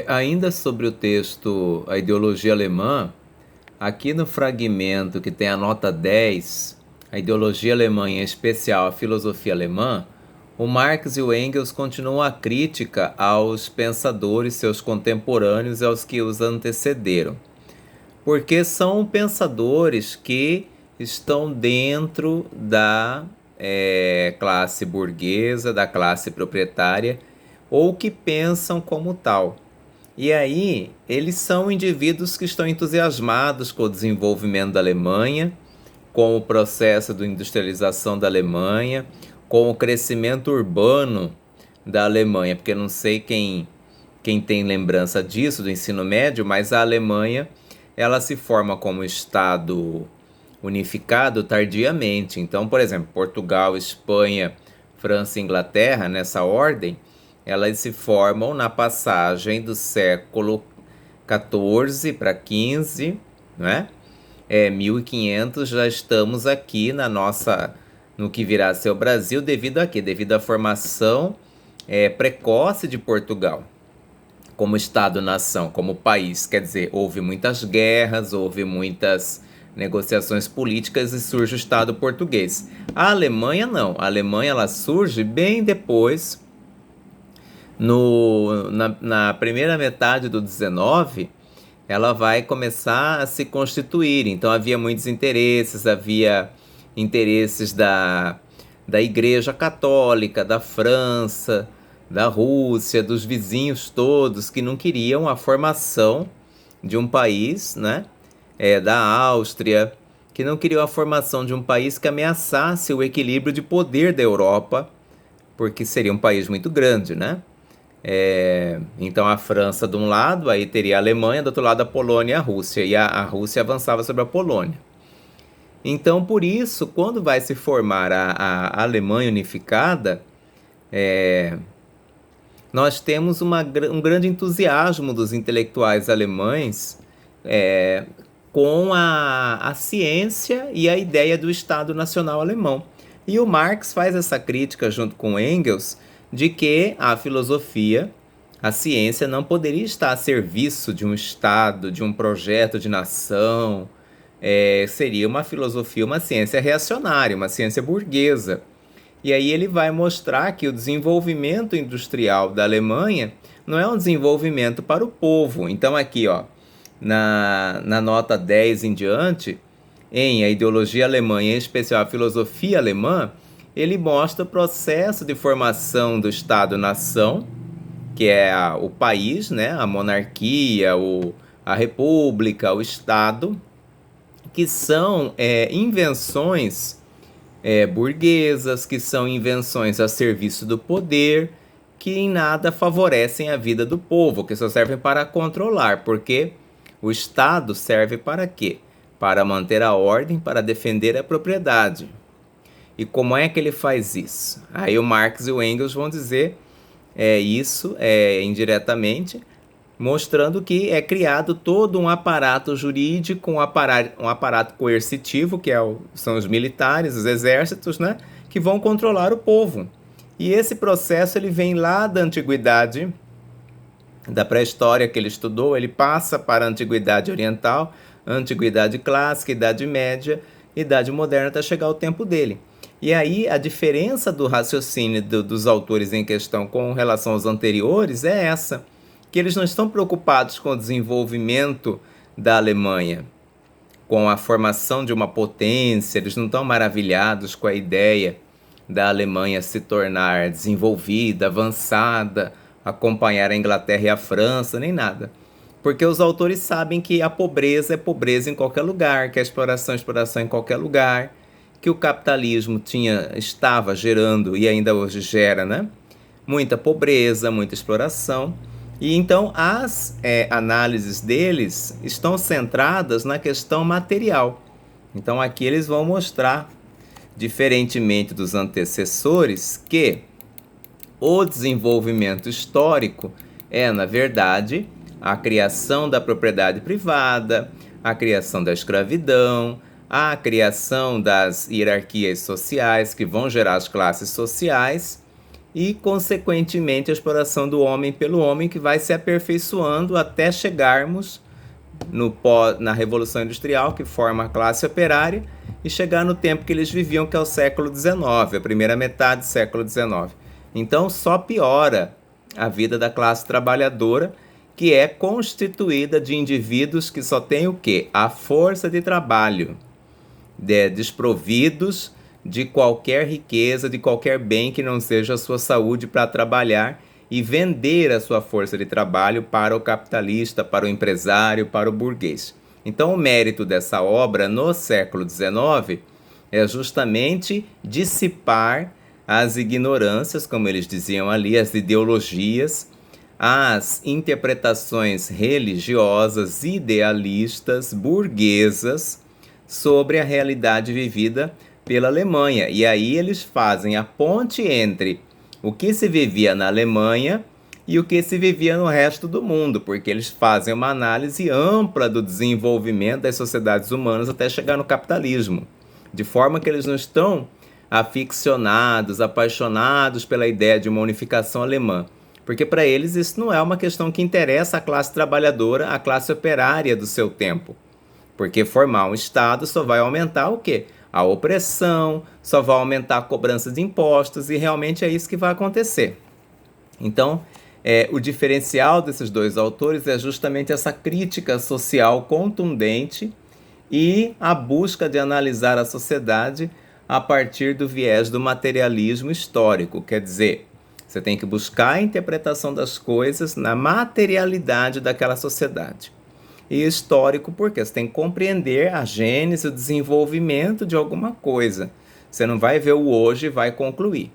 Ainda sobre o texto A Ideologia Alemã, aqui no fragmento que tem a nota 10, a ideologia alemã, em especial a filosofia alemã, o Marx e o Engels continuam a crítica aos pensadores, seus contemporâneos e aos que os antecederam. Porque são pensadores que estão dentro da classe burguesa, da classe proprietária, ou que pensam como tal. E aí, eles são indivíduos que estão entusiasmados com o desenvolvimento da Alemanha, com o processo de industrialização da Alemanha, com o crescimento urbano da Alemanha, porque não sei quem tem lembrança disso, do ensino médio, mas a Alemanha ela se forma como Estado unificado tardiamente. Então, por exemplo, Portugal, Espanha, França e Inglaterra, nessa ordem, elas se formam na passagem do século XIV para XV, né? 1500 já estamos aqui no que virá a ser o Brasil, devido a quê? Devido à formação precoce de Portugal como Estado-nação, como país. Quer dizer, houve muitas guerras, houve muitas negociações políticas e surge o Estado português. A Alemanha não. A Alemanha ela surge bem depois, na primeira metade do 19, ela vai começar a se constituir. Então havia muitos interesses, havia interesses da Igreja Católica, da França, da Rússia, dos vizinhos todos que não queriam a formação de um país, né? Da Áustria, que não queriam a formação de um país que ameaçasse o equilíbrio de poder da Europa, porque seria um país muito grande, né? Então a França de um lado, aí teria a Alemanha, do outro lado a Polônia e a Rússia, e a Rússia avançava sobre a Polônia. Então, por isso, quando vai se formar a Alemanha unificada, nós temos um grande entusiasmo dos intelectuais alemães com a ciência e a ideia do Estado Nacional Alemão. E o Marx faz essa crítica junto com Engels de que a filosofia, a ciência não poderia estar a serviço de um Estado, de um projeto de nação. Seria uma filosofia, uma ciência reacionária, uma ciência burguesa. E aí ele vai mostrar que o desenvolvimento industrial da Alemanha não é um desenvolvimento para o povo. Então aqui, ó, na nota 10 em diante, em A Ideologia Alemã, em especial a Filosofia Alemã, ele mostra o processo de formação do Estado-nação, que é o país, né, a monarquia, a república, o Estado, que são invenções burguesas, que são invenções a serviço do poder, que em nada favorecem a vida do povo, que só servem para controlar, porque o Estado serve para quê? Para manter a ordem, para defender a propriedade. E como é que ele faz isso? Aí o Marx e o Engels vão dizer isso indiretamente, mostrando que é criado todo um aparato jurídico, um aparato coercitivo, que são os militares, os exércitos, né, que vão controlar o povo. E esse processo ele vem lá da antiguidade, da pré-história que ele estudou, ele passa para a antiguidade oriental, antiguidade clássica, idade média, idade moderna, até chegar ao tempo dele. E aí a diferença do raciocínio dos autores em questão com relação aos anteriores é essa, que eles não estão preocupados com o desenvolvimento da Alemanha, com a formação de uma potência, eles não estão maravilhados com a ideia da Alemanha se tornar desenvolvida, avançada, acompanhar a Inglaterra e a França, nem nada. Porque os autores sabem que a pobreza é pobreza em qualquer lugar, que a exploração é exploração em qualquer lugar, que o capitalismo estava gerando e ainda hoje gera, né? Muita pobreza, muita exploração. E então as análises deles estão centradas na questão material. Então aqui eles vão mostrar, diferentemente dos antecessores, que o desenvolvimento histórico na verdade, a criação da propriedade privada, a criação da escravidão, a criação das hierarquias sociais que vão gerar as classes sociais e, consequentemente, a exploração do homem pelo homem, que vai se aperfeiçoando até chegarmos na Revolução Industrial, que forma a classe operária, e chegar no tempo que eles viviam, que é o século XIX, a primeira metade do século XIX. Então, só piora a vida da classe trabalhadora, que é constituída de indivíduos que só têm o quê? A força de trabalho, desprovidos de qualquer riqueza, de qualquer bem que não seja a sua saúde para trabalhar e vender a sua força de trabalho para o capitalista, para o empresário, para o burguês. Então, o mérito dessa obra no século XIX é justamente dissipar as ignorâncias, como eles diziam ali, as ideologias, as interpretações religiosas, idealistas, burguesas sobre a realidade vivida pela Alemanha. E aí eles fazem a ponte entre o que se vivia na Alemanha e o que se vivia no resto do mundo, porque eles fazem uma análise ampla do desenvolvimento das sociedades humanas até chegar no capitalismo, de forma que eles não estão aficionados, apaixonados pela ideia de uma unificação alemã, porque para eles isso não é uma questão que interessa à classe trabalhadora, à classe operária do seu tempo, porque formar um Estado só vai aumentar o quê? A opressão, só vai aumentar a cobrança de impostos, e realmente é isso que vai acontecer. Então, o diferencial desses dois autores é justamente essa crítica social contundente e a busca de analisar a sociedade a partir do viés do materialismo histórico. Quer dizer, você tem que buscar a interpretação das coisas na materialidade daquela sociedade. E histórico porque você tem que compreender a gênese, o desenvolvimento de alguma coisa. Você não vai ver o hoje e vai concluir.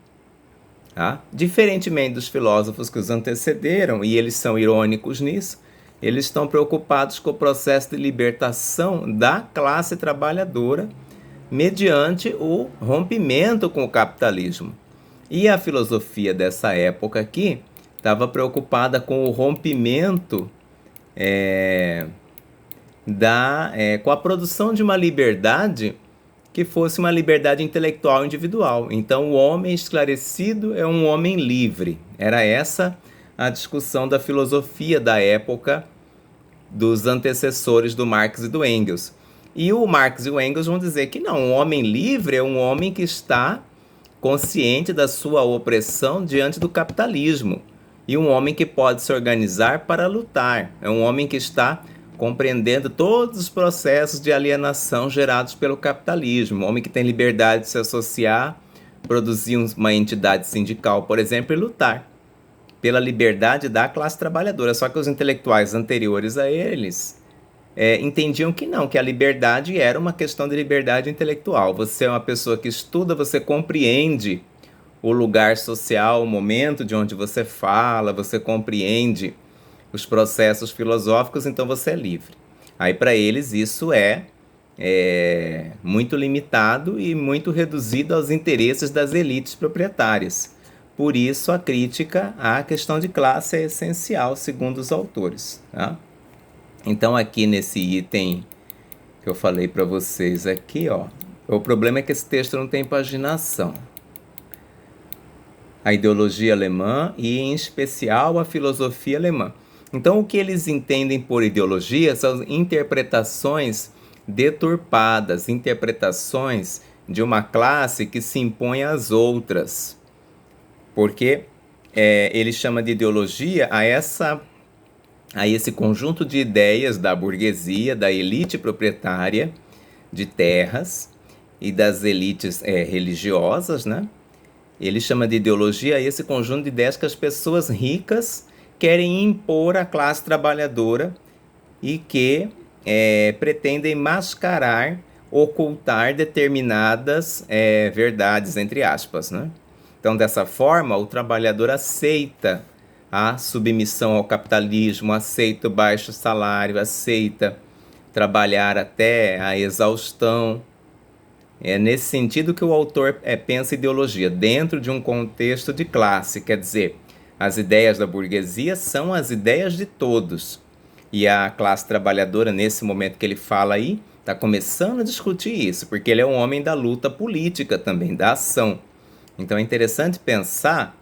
Tá? Diferentemente dos filósofos que os antecederam, e eles são irônicos nisso, eles estão preocupados com o processo de libertação da classe trabalhadora mediante o rompimento com o capitalismo. E a filosofia dessa época aqui estava preocupada com o rompimento com a produção de uma liberdade que fosse uma liberdade intelectual individual. Então, o homem esclarecido é um homem livre. Era essa a discussão da filosofia da época dos antecessores do Marx e do Engels. E o Marx e o Engels vão dizer que não, um homem livre é um homem que está consciente da sua opressão diante do capitalismo, e um homem que pode se organizar para lutar. É um homem que está compreendendo todos os processos de alienação gerados pelo capitalismo. Um homem que tem liberdade de se associar, produzir uma entidade sindical, por exemplo, e lutar pela liberdade da classe trabalhadora. Só que os intelectuais anteriores a eles entendiam que não, que a liberdade era uma questão de liberdade intelectual. Você é uma pessoa que estuda, você compreende o lugar social, o momento de onde você fala, você compreende os processos filosóficos, então você é livre. Aí para eles isso é muito limitado e muito reduzido aos interesses das elites proprietárias. Por isso a crítica à questão de classe é essencial, segundo os autores. Tá? Então aqui nesse item que eu falei para vocês aqui, ó, o problema é que esse texto não tem paginação. A ideologia alemã e, em especial, a filosofia alemã. Então, o que eles entendem por ideologia são interpretações deturpadas, interpretações de uma classe que se impõe às outras. Porque ele chama de ideologia a esse conjunto de ideias da burguesia, da elite proprietária de terras e das elites religiosas, né? Ele chama de ideologia a esse conjunto de ideias que as pessoas ricas querem impor à classe trabalhadora e que pretendem mascarar, ocultar determinadas verdades, entre aspas, né? Então, dessa forma, o trabalhador aceita a submissão ao capitalismo, aceita o baixo salário, aceita trabalhar até a exaustão. É nesse sentido que o autor pensa ideologia, dentro de um contexto de classe, quer dizer, as ideias da burguesia são as ideias de todos. E a classe trabalhadora, nesse momento que ele fala aí, está começando a discutir isso, porque ele é um homem da luta política também, da ação. Então é interessante pensar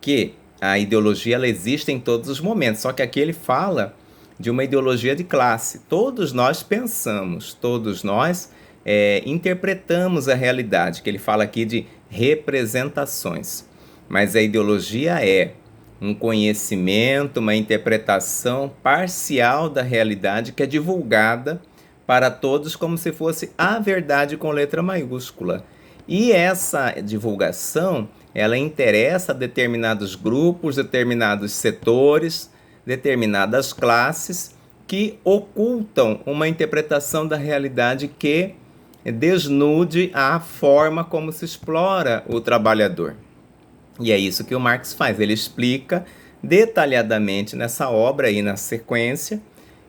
porque a ideologia ela existe em todos os momentos, só que aqui ele fala de uma ideologia de classe. Todos nós pensamos, todos nós interpretamos a realidade, que ele fala aqui de representações. Mas a ideologia é um conhecimento, uma interpretação parcial da realidade que é divulgada para todos como se fosse a verdade com letra maiúscula. E essa divulgação, ela interessa a determinados grupos, determinados setores, determinadas classes que ocultam uma interpretação da realidade que desnude a forma como se explora o trabalhador. E é isso que o Marx faz, ele explica detalhadamente nessa obra aí na sequência,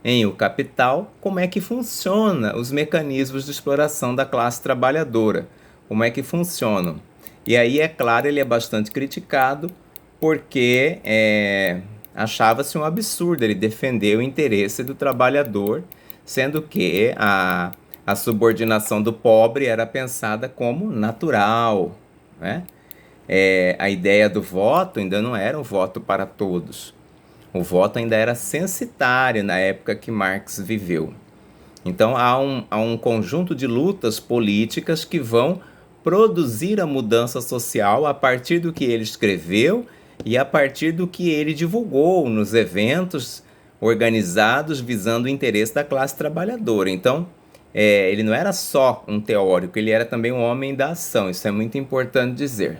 em O Capital, como é que funciona os mecanismos de exploração da classe trabalhadora, como é que funcionam. E aí, é claro, ele é bastante criticado porque achava-se um absurdo ele defender o interesse do trabalhador, sendo que a subordinação do pobre era pensada como natural, né? A ideia do voto ainda não era um voto para todos. O voto ainda era censitário na época que Marx viveu. Então há um conjunto de lutas políticas que vão produzir a mudança social a partir do que ele escreveu e a partir do que ele divulgou nos eventos organizados visando o interesse da classe trabalhadora. Então, ele não era só um teórico, ele era também um homem da ação, isso é muito importante dizer.